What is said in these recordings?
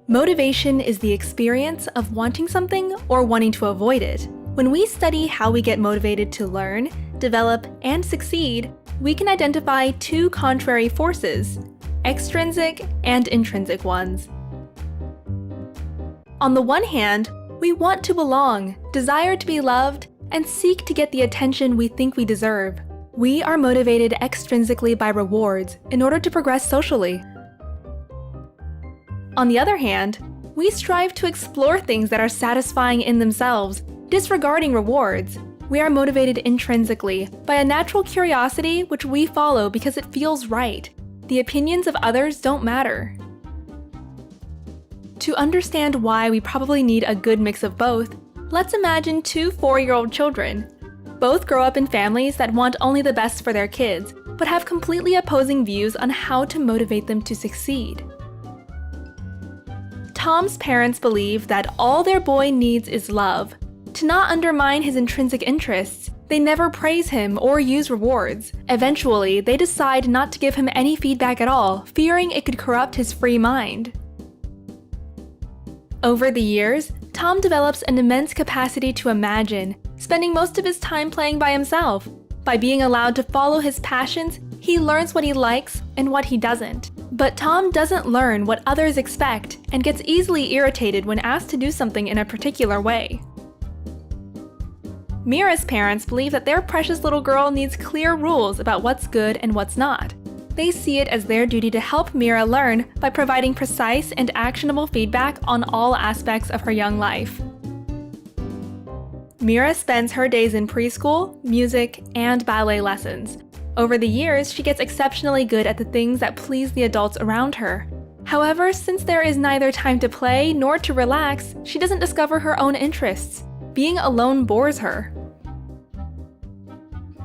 Motivation is the experience of wanting something or wanting to avoid it. When we study how we get motivated to learn, develop, and succeed, we can identify two contrary forces, extrinsic and intrinsic ones. On the one hand, we want to belong, desire to be loved, and seek to get the attention we think we deserve. We are motivated extrinsically by rewards in order to progress socially. On the other hand, we strive to explore things that are satisfying in themselves, disregarding rewards. We are motivated intrinsically by a natural curiosity which we follow because it feels right. The opinions of others don't matter. To understand why we probably need a good mix of both, let's imagine two 4-year-old children. Both grow up in families that want only the best for their kids, but have completely opposing views on how to motivate them to succeed. Tom's parents believe that all their boy needs is love. To not undermine his intrinsic interests, they never praise him or use rewards. Eventually, they decide not to give him any feedback at all, fearing it could corrupt his free mind. Over the years, Tom develops an immense capacity to imagine, spending most of his time playing by himself. By being allowed to follow his passions, he learns what he likes and what he doesn't. But Tom doesn't learn what others expect and gets easily irritated when asked to do something in a particular way. Mira's parents believe that their precious little girl needs clear rules about what's good and what's not. They see it as their duty to help Mira learn by providing precise and actionable feedback on all aspects of her young life. Mira spends her days in preschool, music, and ballet lessons. Over the years, she gets exceptionally good at the things that please the adults around her. However, since there is neither time to play nor to relax, she doesn't discover her own interests. Being alone bores her.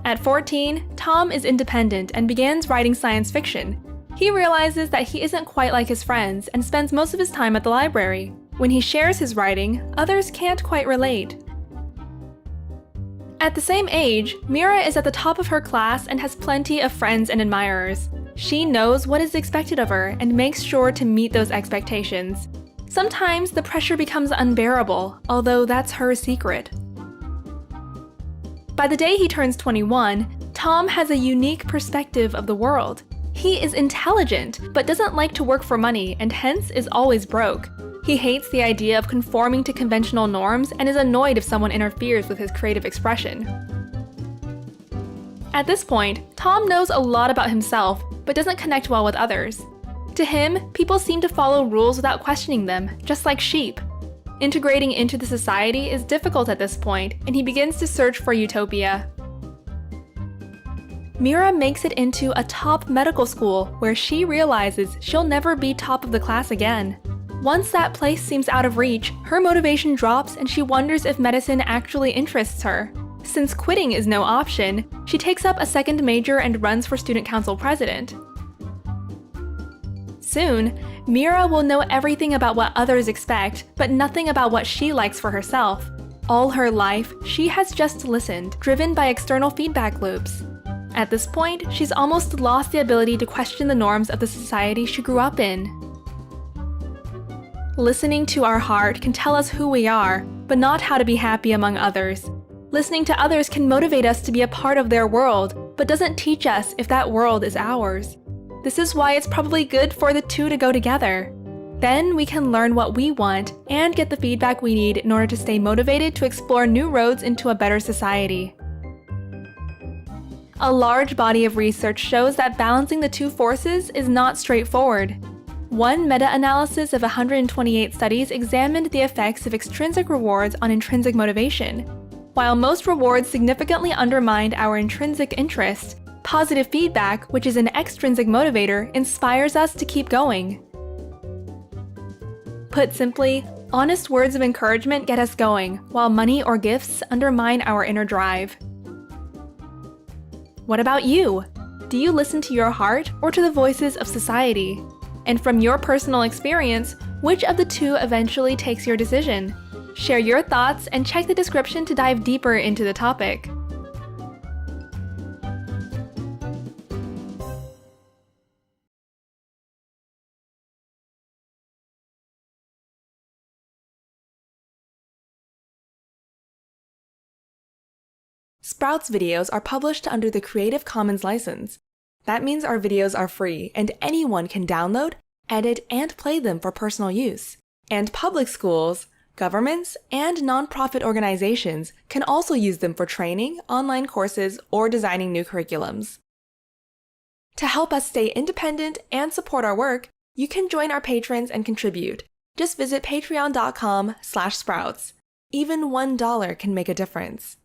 At 14, Tom is independent and begins writing science fiction. He realizes that he isn't quite like his friends and spends most of his time at the library. When he shares his writing, others can't quite relate. At the same age, Mira is at the top of her class and has plenty of friends and admirers. She knows what is expected of her and makes sure to meet those expectations. Sometimes the pressure becomes unbearable, although that's her secret. By the day he turns 21, Tom has a unique perspective of the world. He is intelligent, but doesn't like to work for money and hence is always broke. He hates the idea of conforming to conventional norms and is annoyed if someone interferes with his creative expression. At this point, Tom knows a lot about himself, but doesn't connect well with others. To him, people seem to follow rules without questioning them, just like sheep. Integrating into the society is difficult at this point, and he begins to search for utopia. Mira makes it into a top medical school where she realizes she'll never be top of the class again. Once that place seems out of reach, her motivation drops and she wonders if medicine actually interests her. Since quitting is no option, she takes up a second major and runs for student council president. Soon, Mira will know everything about what others expect, but nothing about what she likes for herself. All her life, she has just listened, driven by external feedback loops. At this point, she's almost lost the ability to question the norms of the society she grew up in. Listening to our heart can tell us who we are, but not how to be happy among others. Listening to others can motivate us to be a part of their world, but doesn't teach us if that world is ours. This is why it's probably good for the two to go together. Then we can learn what we want and get the feedback we need in order to stay motivated to explore new roads into a better society. A large body of research shows that balancing the two forces is not straightforward. One meta-analysis of 128 studies examined the effects of extrinsic rewards on intrinsic motivation. While most rewards significantly undermined our intrinsic interest, positive feedback, which is an extrinsic motivator, inspires us to keep going. Put simply, honest words of encouragement get us going, while money or gifts undermine our inner drive. What about you? Do you listen to your heart or to the voices of society? And from your personal experience, which of the two eventually takes your decision? Share your thoughts and check the description to dive deeper into the topic. Sprouts videos are published under the Creative Commons license. That means our videos are free and anyone can download, edit, and play them for personal use. And public schools, governments, and nonprofit organizations can also use them for training, online courses, or designing new curriculums. To help us stay independent and support our work, you can join our patrons and contribute. Just visit patreon.com/sprouts. Even $1 can make a difference.